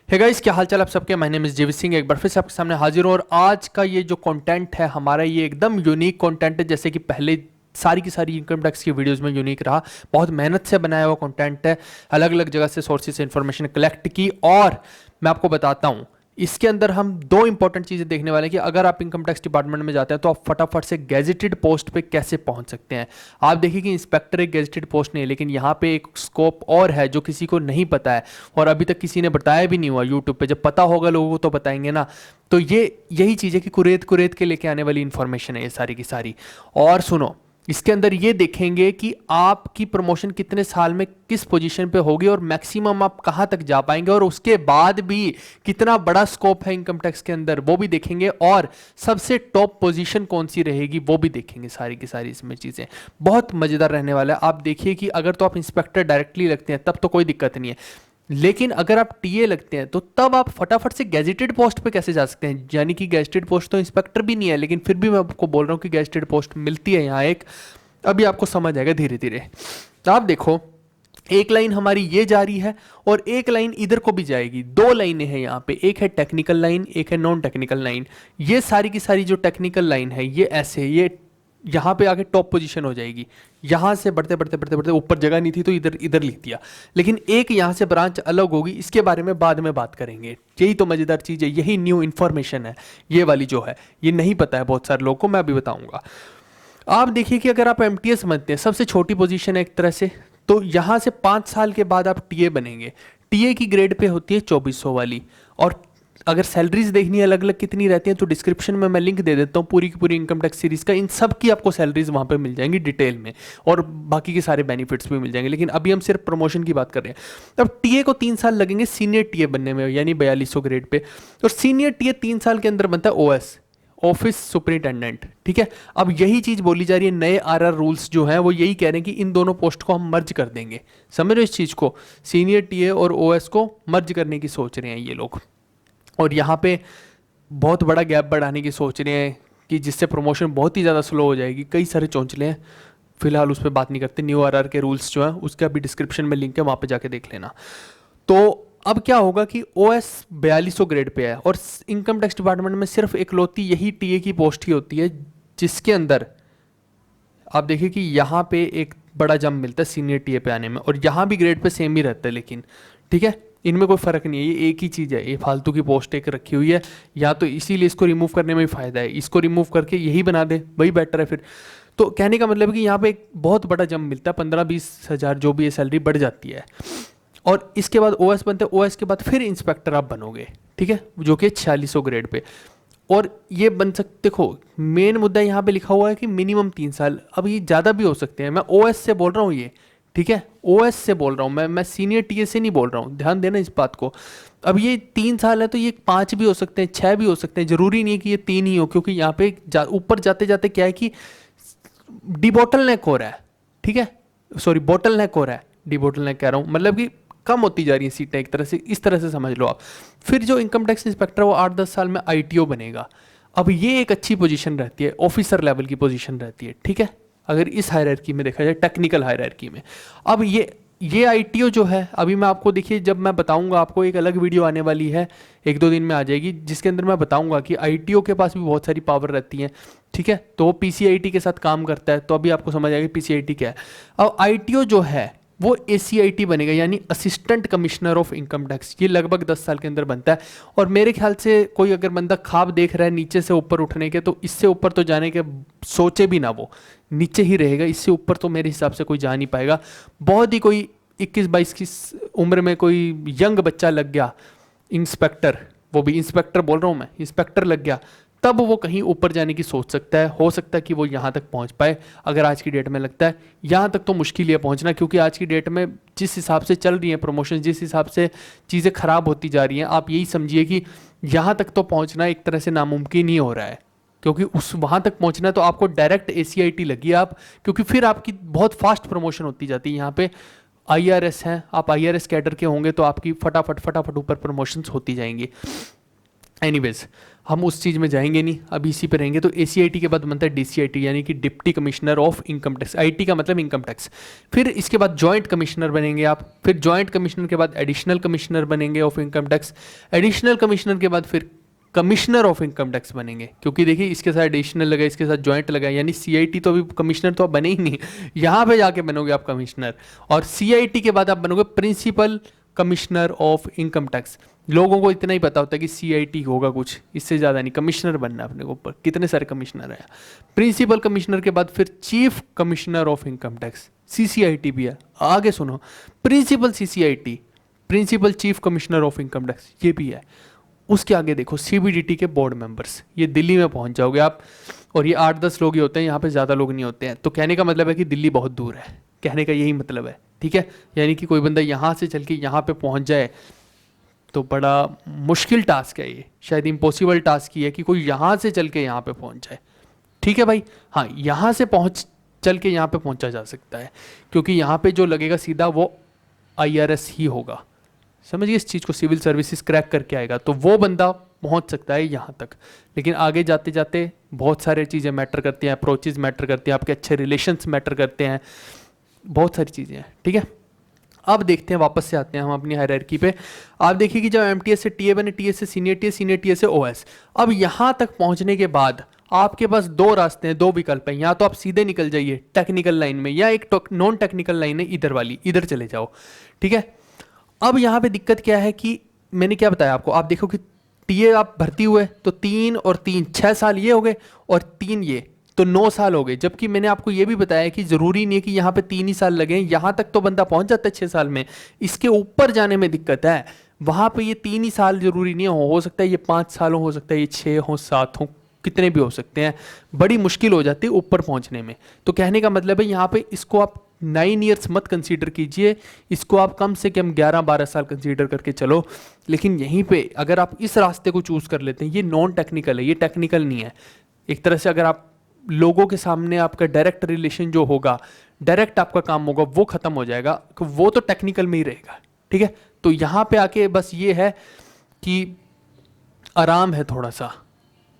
Hey guys, क्या हाल चाल आप सबके। माय नेम इज जेवी सिंह, एक बार फिर से आपके सामने हाजिर हूँ। और आज का ये जो कंटेंट है हमारा, ये एकदम यूनिक कंटेंट है। जैसे कि पहले सारी की सारी इनकम टैक्स की वीडियोस में यूनिक रहा, बहुत मेहनत से बनाया हुआ कंटेंट है। अलग अलग जगह से सोर्सेज से इंफॉर्मेशन कलेक्ट की, और मैं आपको बताता हूँ इसके अंदर हम दो इंपॉर्टेंट चीजें देखने वाले हैं कि अगर आप इनकम टैक्स डिपार्टमेंट में जाते हैं तो आप फटाफट से गैजेटेड पोस्ट पे कैसे पहुंच सकते हैं। आप देखिए कि इंस्पेक्टर एक गैजेटेड पोस्ट नहीं है, लेकिन यहाँ पे एक स्कोप और है जो किसी को नहीं पता है, और अभी तक किसी ने बताया भी नहीं हुआ यूट्यूब पे। जब पता होगा लोगों को तो बताएंगे ना। तो ये यही चीज़ है कि कुरेद कुरेद के लेके आने वाली इंफॉर्मेशन है ये सारी की सारी। और सुनो, इसके अंदर ये देखेंगे कि आपकी प्रमोशन कितने साल में किस पोजीशन पे होगी और मैक्सिमम आप कहां तक जा पाएंगे, और उसके बाद भी कितना बड़ा स्कोप है इनकम टैक्स के अंदर वो भी देखेंगे, और सबसे टॉप पोजीशन कौन सी रहेगी वो भी देखेंगे। सारी की सारी इसमें चीजें बहुत मजेदार रहने वाला है। आप देखिए कि अगर तो आप इंस्पेक्टर डायरेक्टली लगते हैं तब तो कोई दिक्कत नहीं है, लेकिन अगर आप टीए लगते हैं तो तब आप फटाफट से गैजेटेड पोस्ट पे कैसे जा सकते हैं। यानी कि गैजेटेड पोस्ट तो इंस्पेक्टर भी नहीं है, लेकिन फिर भी मैं आपको बोल रहा हूं कि गैजेटेड पोस्ट मिलती है यहाँ एक। अभी आपको समझ आएगा धीरे धीरे। तो आप देखो, एक लाइन हमारी ये जा रही है और एक लाइन इधर को भी जाएगी। दो लाइनें हैं यहाँ पे, एक है टेक्निकल लाइन, एक है नॉन टेक्निकल लाइन। ये सारी की सारी जो टेक्निकल लाइन है ये ऐसे, ये यहाँ पे आके टॉप पोजीशन हो जाएगी। यहाँ से बढ़ते बढ़ते बढ़ते बढ़ते ऊपर जगह नहीं थी तो इधर इधर लिख दिया, लेकिन एक यहाँ से ब्रांच अलग होगी। इसके बारे में बाद में बात करेंगे। यही तो मजेदार चीज़ है, यही न्यू इन्फॉर्मेशन है। ये वाली जो है ये नहीं पता है बहुत सारे लोगों को, मैं अभी बताऊंगा। आप देखिए कि अगर आप एमटीएस समझते हैं, सबसे छोटी पोजीशन है एक तरह से, तो यहाँ से 5 साल के बाद आप टीए बनेंगे। टीए की ग्रेड पे होती है 2400 वाली। और अगर सैलरीज देखनी है अलग अलग कितनी रहती हैं तो डिस्क्रिप्शन में मैं लिंक दे देता हूँ पूरी की पूरी इनकम टैक्स सीरीज का। इन सब की आपको सैलरीज वहाँ पे मिल जाएंगी डिटेल में, और बाकी के सारे बेनिफिट्स भी मिल जाएंगे। लेकिन अभी हम सिर्फ प्रमोशन की बात कर रहे हैं। अब टीए को 3 साल लगेंगे सीनियर टीए बनने में, यानी 4200 ग्रेड पे। और सीनियर टीए 3 साल के अंदर बनता है ओएस, ऑफिस सुपरिटेंडेंट। ठीक है, अब यही चीज बोली जा रही है। नए आरआर रूल्स जो हैं वो यही कह रहे हैं कि इन दोनों पोस्ट को हम मर्ज कर देंगे। समझ रहे हो इस चीज को, सीनियर टीए और ओएस को मर्ज करने की सोच रहे हैं ये लोग। और यहाँ पे बहुत बड़ा गैप बढ़ाने की सोच रहे हैं कि जिससे प्रमोशन बहुत ही ज़्यादा स्लो हो जाएगी। कई सारे चौंचले हैं, फिलहाल उस पर बात नहीं करते। न्यू आरआर के रूल्स जो हैं उसका भी डिस्क्रिप्शन में लिंक है, वहाँ पे जाके देख लेना। तो अब क्या होगा कि ओएस 4200 ग्रेड पे है, और इनकम टैक्स डिपार्टमेंट में सिर्फ इकलौती यही टीए की पोस्ट ही होती है जिसके अंदर आप देखिए कि यहाँ पे एक बड़ा जंप मिलता है सीनियर टीए पे आने में, और यहाँ भी ग्रेड पे सेम ही रहता है। लेकिन ठीक है, इनमें कोई फर्क नहीं है, ये एक ही चीज़ है। ये फालतू की पोस्ट एक रखी हुई है, या तो इसीलिए इसको रिमूव करने में भी फायदा है। इसको रिमूव करके यही बना दे, वही बेटर है फिर। तो कहने का मतलब है कि यहाँ पे एक बहुत बड़ा जंप मिलता है, 15-20 हज़ार जो भी ये सैलरी बढ़ जाती है। और इसके बाद ओएस बनते हैं, ओएस के बाद फिर इंस्पेक्टर आप बनोगे, ठीक है, जो कि 4600 ग्रेड पे। और ये बन सकते, देखो मेन मुद्दा यहाँ पे लिखा हुआ है कि मिनिमम 3 साल। अब ये ज़्यादा भी हो सकते हैं, मैं ओएस से बोल रहा हूँ ये, ठीक है, ओएस से बोल रहा हूँ मैं सीनियर टीए से नहीं बोल रहा हूँ, ध्यान देना इस बात को। अब ये 3 साल है तो ये 5 भी हो सकते हैं, 6 भी हो सकते हैं, जरूरी नहीं है कि ये 3 ही हो, क्योंकि यहाँ पे ऊपर जाते जाते क्या है कि डीबोटल नेक हो रहा है। ठीक है, सॉरी बोटल नेक हो रहा है, डीबोटल नेक कह रहा हूँ, मतलब कि कम होती जा रही है सीटें एक तरह से, इस तरह से समझ लो आप। फिर जो इनकम टैक्स इंस्पेक्टर वो 8-10 साल में आईटीओ बनेगा। अब ये एक अच्छी पोजीशन रहती है, ऑफिसर लेवल की पोजीशन रहती है। ठीक है, अगर इस हायरार्की में देखा जाए, टेक्निकल हायरार्की में। अब ये आईटीओ जो है, अभी मैं आपको देखिए, जब मैं बताऊंगा आपको, एक अलग वीडियो आने वाली है 1-2 दिन में आ जाएगी, जिसके अंदर मैं बताऊंगा कि आईटीओ के पास भी बहुत सारी पावर रहती है। ठीक है, तो वो पीसीआईटी के साथ काम करता है, तो अभी आपको समझ आएगा पीसीआईटी क्या है। अब आईटीओ जो है वो एसीआईटी बनेगा, यानी assistant commissioner of income tax. ये लगभग 10 साल के अंदर बनता है। और मेरे ख्याल से कोई अगर बंदा ख्वाब देख रहा है नीचे से ऊपर उठने के, तो इससे ऊपर तो जाने के सोचे भी ना, वो नीचे ही रहेगा। इससे ऊपर तो मेरे हिसाब से कोई जा नहीं पाएगा। बहुत ही कोई 21-22 की उम्र में कोई यंग बच्चा लग गया इंस्पेक्टर, वो भी इंस्पेक्टर बोल रहा हूँ मैं, इंस्पेक्टर लग गया, तब वो कहीं ऊपर जाने की सोच सकता है। हो सकता है कि वो यहाँ तक पहुँच पाए। अगर आज की डेट में लगता है यहाँ तक तो मुश्किल है पहुँचना, क्योंकि आज की डेट में जिस हिसाब से चल रही है प्रमोशन, जिस हिसाब से चीज़ें खराब होती जा रही हैं, आप यही समझिए कि यहाँ तक तो पहुँचना एक तरह से नामुमकिन ही हो रहा है। क्योंकि उस वहाँ तक पहुँचना तो आपको डायरेक्ट एसीआईटी लगी आप, क्योंकि फिर आपकी बहुत फास्ट प्रमोशन होती जाती है। यहाँ पे आईआरएस हैं, आप आईआरएस कैडर के होंगे तो आपकी फटाफट फटाफट ऊपर प्रमोशंस होती जाएंगी। एनीवेज हम उस चीज़ में जाएंगे नहीं, अभी इसी पे रहेंगे। तो ACIT के बाद बनता है DCIT, यानी कि deputy commissioner of income tax. IT का मतलब इनकम टैक्स। फिर इसके बाद जॉइंट कमिश्नर बनेंगे आप। फिर जॉइंट कमिश्नर के बाद एडिशनल कमिश्नर बनेंगे of income tax. Additional commissioner के बाद फिर कमिश्नर ऑफ इनकम टैक्स बनेंगे, क्योंकि देखिए इसके साथ एडिशनल लगा, इसके साथ जॉइंट लगा, यानी CIT तो अभी कमिश्नर तो आप बने ही नहीं, यहाँ पे जाके बनोगे आप कमिश्नर। और CIT के बाद आप बनोगे principal commissioner of income tax. लोगों को इतना ही पता होता है कि CIT होगा कुछ, इससे ज़्यादा नहीं। कमिश्नर बनना है अपने को ऊपर, कितने सारे कमिश्नर हैं। प्रिंसिपल कमिश्नर के बाद फिर chief commissioner of income tax, CCIT भी है। आगे सुनो, principal CCIT, principal chief commissioner of income tax, ये भी है। उसके आगे देखो CBDT के बोर्ड मेंबर्स, ये दिल्ली में पहुंच जाओगे आप, और ये 8-10 लोग ही होते हैं, यहाँ पे ज़्यादा लोग नहीं होते हैं। तो कहने का मतलब है कि दिल्ली बहुत दूर है, कहने का यही मतलब है, ठीक है। यानी कि कोई बंदा यहाँ से चल के यहाँ पे पहुँच जाए तो बड़ा मुश्किल टास्क है ये, शायद इम्पॉसिबल टास्क ही है कि कोई यहाँ से चल के यहाँ पे पहुँच जाए, ठीक है भाई। हाँ, यहाँ से चल के यहाँ पे पहुँचा जा सकता है, क्योंकि यहाँ पे जो लगेगा सीधा वो IRS ही होगा, समझिए इस चीज़ को, सिविल सर्विसेज क्रैक करके आएगा, तो वो बंदा पहुंच सकता है यहाँ तक। लेकिन आगे जाते जाते बहुत सारी चीज़ें मैटर करती हैं, अप्रोचेज मैटर करती हैं, आपके अच्छे रिलेशंस मैटर करते हैं, बहुत सारी चीज़ें हैं, ठीक है। अब देखते हैं, वापस से आते हैं हम अपनी हायरार्की पे। आप देखिए कि जब MTS से TA बने, TS से सीनियर TS, सीनियर TS से OS, अब यहाँ तक पहुँचने के बाद आपके पास दो रास्ते हैं, दो विकल्प हैं। या तो आप सीधे निकल जाइए टेक्निकल लाइन में, या एक नॉन टेक्निकल लाइन है इधर वाली, इधर चले जाओ, ठीक है। अब यहाँ पे दिक्कत क्या है कि मैंने क्या बताया आपको, आप देखो कि TA आप भर्ती हुए तो 3 और 3 6 साल ये हो गए, और 3 ये तो 9 साल हो गए। जबकि मैंने आपको ये भी बताया कि ज़रूरी नहीं है कि यहाँ पे 3 ही साल लगे, यहाँ तक तो बंदा पहुँच जाता है 6 साल में, इसके ऊपर जाने में दिक्कत है। वहाँ पे ये 3 ही साल जरूरी नहीं हो सकता है ये 5 साल हो सकता है ये 6 हो 7 हो, कितने भी हो सकते हैं। बड़ी मुश्किल हो जाती है ऊपर पहुँचने में। तो कहने का मतलब है यहाँ पे इसको आप 9 ईयर्स मत कंसीडर कीजिए, इसको आप कम से कम 11-12 साल कंसीडर करके चलो। लेकिन यहीं पे अगर आप इस रास्ते को चूज़ कर लेते हैं, ये नॉन टेक्निकल है, ये टेक्निकल नहीं है। एक तरह से अगर आप लोगों के सामने आपका डायरेक्ट रिलेशन जो होगा, डायरेक्ट आपका काम होगा, वो खत्म हो जाएगा, वो तो टेक्निकल में ही रहेगा, ठीक है। तो यहाँ पे आके बस ये है कि आराम है थोड़ा सा,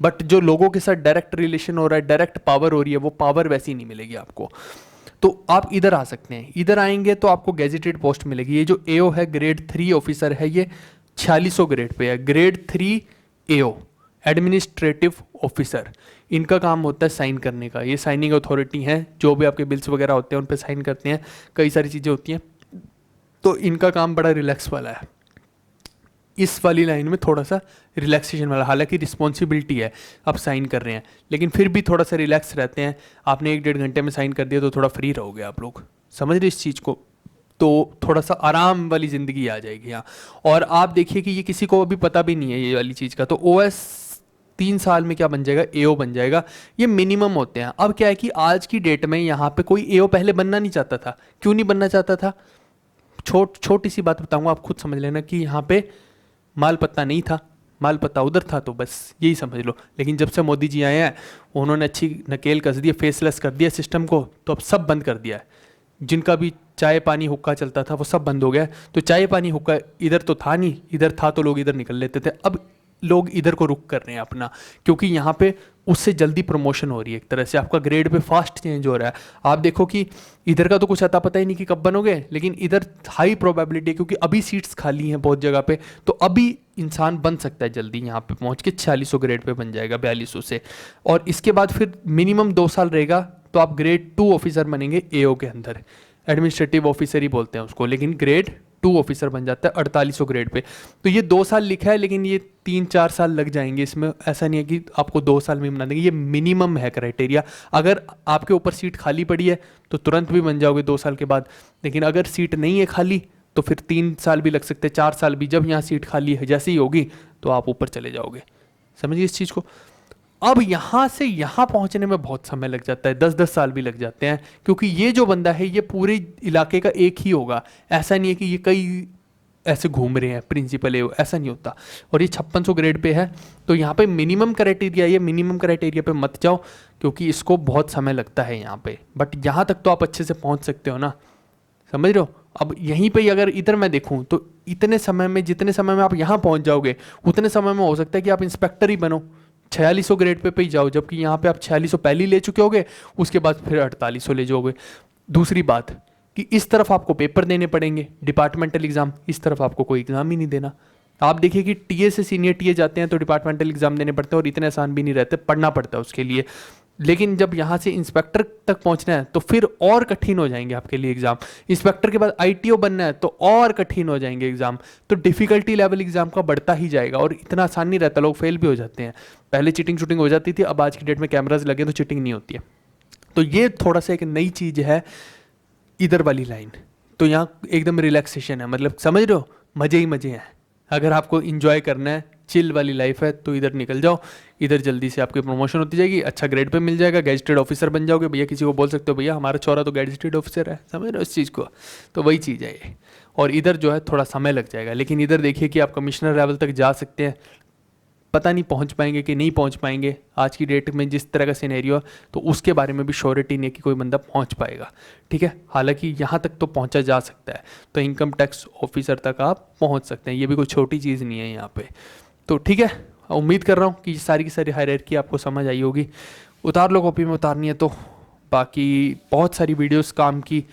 बट जो लोगों के साथ डायरेक्ट रिलेशन हो रहा है, डायरेक्ट पावर हो रही है, वो पावर वैसी नहीं मिलेगी आपको। तो आप इधर आ सकते हैं, इधर आएंगे तो आपको गैजेटेड पोस्ट मिलेगी। ये जो AO है, ग्रेड 3 ऑफिसर है, ये 4600 ग्रेड पे है, ग्रेड 3 AO, एडमिनिस्ट्रेटिव ऑफिसर। इनका काम होता है साइन करने का, ये साइनिंग अथॉरिटी है, जो भी आपके बिल्स वगैरह होते हैं उन पर साइन करते हैं, कई सारी चीज़ें होती हैं। तो इनका काम बड़ा रिलैक्स वाला है, इस वाली लाइन में थोड़ा सा रिलैक्सेशन वाला। हालांकि रिस्पॉन्सिबिलिटी है, आप साइन कर रहे हैं, लेकिन फिर भी थोड़ा सा रिलैक्स रहते हैं। आपने 1-1.5 घंटे में साइन कर दिया तो थोड़ा फ्री रहोगे आप लोग, समझ रहे इस चीज़ को। तो थोड़ा सा आराम वाली ज़िंदगी आ जाएगी यहाँ। और आप देखिए कि ये किसी को अभी पता भी नहीं है ये वाली चीज़ का, तो OS 3 साल में क्या बन जाएगा, AO बन जाएगा। ये मिनिमम होते हैं। अब क्या है कि आज की डेट में यहाँ पे कोई AO पहले बनना नहीं चाहता था। क्यों नहीं बनना चाहता था? छोटी सी बात बताऊँगा, आप खुद समझ लेना कि यहाँ पे माल पत्ता नहीं था, माल पत्ता उधर था, तो बस यही समझ लो। लेकिन जब से मोदी जी आए हैं, उन्होंने अच्छी नकेल कस दी, फेसलेस कर दिया सिस्टम को, तो अब सब बंद कर दिया है। जिनका भी चाय पानी हुक्का चलता था वो सब बंद हो गया। तो चाय पानी हुक्का इधर तो था नहीं, इधर था तो लोग इधर निकल लेते थे। अब लोग इधर को रुक कर रहे हैं अपना, क्योंकि यहाँ पे उससे जल्दी प्रमोशन हो रही है, एक तरह से आपका ग्रेड पे फास्ट चेंज हो रहा है। आप देखो कि इधर का तो कुछ अता पता ही नहीं कि कब बनोगे, लेकिन इधर हाई प्रोबेबिलिटी है, क्योंकि अभी सीट्स खाली हैं बहुत जगह पे, तो अभी इंसान बन सकता है जल्दी यहाँ पे पहुँच के 4600 ग्रेड पे बन जाएगा 4200 से। और इसके बाद फिर मिनिमम 2 साल रहेगा, तो आप ग्रेड 2 ऑफिसर बनेंगे AO के अंदर, एडमिनिस्ट्रेटिव ऑफिसर ही बोलते हैं उसको, लेकिन ग्रेड 2 ऑफिसर बन जाता है 4800 ग्रेड पे। तो ये 2 साल लिखा है, लेकिन ये 3-4 साल लग जाएंगे इसमें। ऐसा नहीं है कि आपको 2 साल में बना देंगे, ये मिनिमम है क्राइटेरिया। अगर आपके ऊपर सीट खाली पड़ी है तो तुरंत भी बन जाओगे 2 साल के बाद, लेकिन अगर सीट नहीं है खाली तो फिर 3 साल भी लग सकते हैं, 4 साल भी। जब यहाँ सीट खाली है जैसे ही होगी तो आप ऊपर चले जाओगे, समझिए इस चीज़ को। अब यहाँ से यहाँ पहुँचने में बहुत समय लग जाता है, 10-10 साल भी लग जाते हैं, क्योंकि ये जो बंदा है ये पूरे इलाके का एक ही होगा। ऐसा नहीं है कि ये कई ऐसे घूम रहे हैं प्रिंसिपल AO, ऐसा नहीं होता। और ये 5600 ग्रेड पे है, तो यहाँ पे मिनिमम क्राइटेरिया, ये मिनिमम क्राइटेरिया पे मत जाओ, क्योंकि इसको बहुत समय लगता है यहाँ पे। बट यहाँ तक तो आप अच्छे से पहुँच सकते हो ना, समझ रहे हो। अब यहीं पे ही अगर इधर मैं देखूं तो इतने समय में, जितने समय में आप यहाँ पहुंच जाओगे उतने समय में हो सकता है कि आप इंस्पेक्टर ही बनो, 4600 ग्रेड पे ही जाओ, जबकि यहाँ पे आप 4600 पहले ही ले चुके होगे, उसके बाद फिर 4800 ले जाओगे। दूसरी बात कि इस तरफ आपको पेपर देने पड़ेंगे डिपार्टमेंटल एग्जाम, इस तरफ आपको कोई एग्जाम ही नहीं देना। आप देखिए कि टीए से सीनियर टीए जाते हैं तो डिपार्टमेंटल एग्जाम देने पड़ते हैं और इतने आसान भी नहीं रहते, पढ़ना पड़ता है उसके लिए। लेकिन जब यहाँ से इंस्पेक्टर तक पहुँचना है तो फिर और कठिन हो जाएंगे आपके लिए एग्जाम। इंस्पेक्टर के बाद आईटीओ बनना है तो और कठिन हो जाएंगे एग्जाम। तो डिफिकल्टी लेवल एग्जाम का बढ़ता ही जाएगा और इतना आसान नहीं रहता, लोग फेल भी हो जाते हैं। पहले चीटिंग शूटिंग हो जाती थी, अब आज की डेट में कैमराज लगे तो चीटिंग नहीं होती है। तो ये थोड़ा सा एक नई चीज़ है इधर वाली लाइन। तो यहाँ एकदम रिलैक्सेशन है, मतलब समझ रहे हो, मज़े ही मज़े हैं। अगर आपको इंजॉय करना है, चिल वाली लाइफ है, तो इधर निकल जाओ। इधर जल्दी से आपकी प्रमोशन होती जाएगी, अच्छा ग्रेड पे मिल जाएगा, गैजेटेड ऑफिसर बन जाओगे। भैया किसी को बोल सकते हो भैया हमारा छोरा तो गैजेटेड ऑफिसर है, समझ रहे हो इस चीज़ को। तो वही चीज़ है ये। और इधर जो है थोड़ा समय लग जाएगा, लेकिन इधर देखिए कि आप कमिश्नर लेवल तक जा सकते हैं। पता नहीं पहुंच पाएंगे कि नहीं पहुंच पाएंगे, आज की डेट में जिस तरह का सिनेरियो, तो उसके बारे में भी श्योरिटी नहीं है कि कोई बंदा पहुंच पाएगा। ठीक है, हालांकि यहाँ तक तो पहुंचा जा सकता है, तो इनकम टैक्स ऑफिसर तक आप पहुंच सकते हैं, ये भी कोई छोटी चीज़ नहीं है यहाँ पे। तो ठीक है, उम्मीद कर रहा हूँ कि सारी की सारी हायरार्की आपको समझ आई होगी। उतार लो कॉपी में, उतारनी है तो। बाकी बहुत सारी वीडियोस काम की,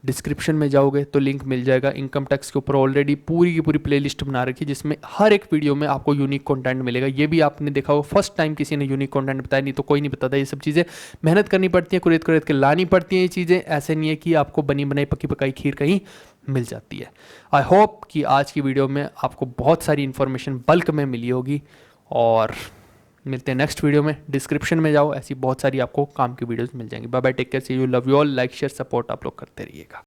डिस्क्रिप्शन में जाओगे तो लिंक मिल जाएगा। इनकम टैक्स के ऊपर ऑलरेडी पूरी की पूरी प्लेलिस्ट बना रखी है, जिसमें हर एक वीडियो में आपको यूनिक कंटेंट मिलेगा। ये भी आपने देखा होगा, फर्स्ट टाइम किसी ने यूनिक कंटेंट बताया, नहीं तो कोई नहीं बताता। ये सब चीज़ें मेहनत करनी पड़ती है, कुरेद के लानी पड़ती हैं ये चीज़ें। ऐसे नहीं है कि आपको बनी बनाई पक्की पकाई खीर कहीं मिल जाती है। आई होप कि आज की वीडियो में आपको बहुत सारी इन्फॉर्मेशन बल्क में मिली होगी, और मिलते हैं नेक्स्ट वीडियो में। डिस्क्रिप्शन में जाओ, ऐसी बहुत सारी आपको काम की वीडियोस मिल जाएंगी। Bye bye, take care, see you, love you all. Like share support आप लोग करते रहिएगा।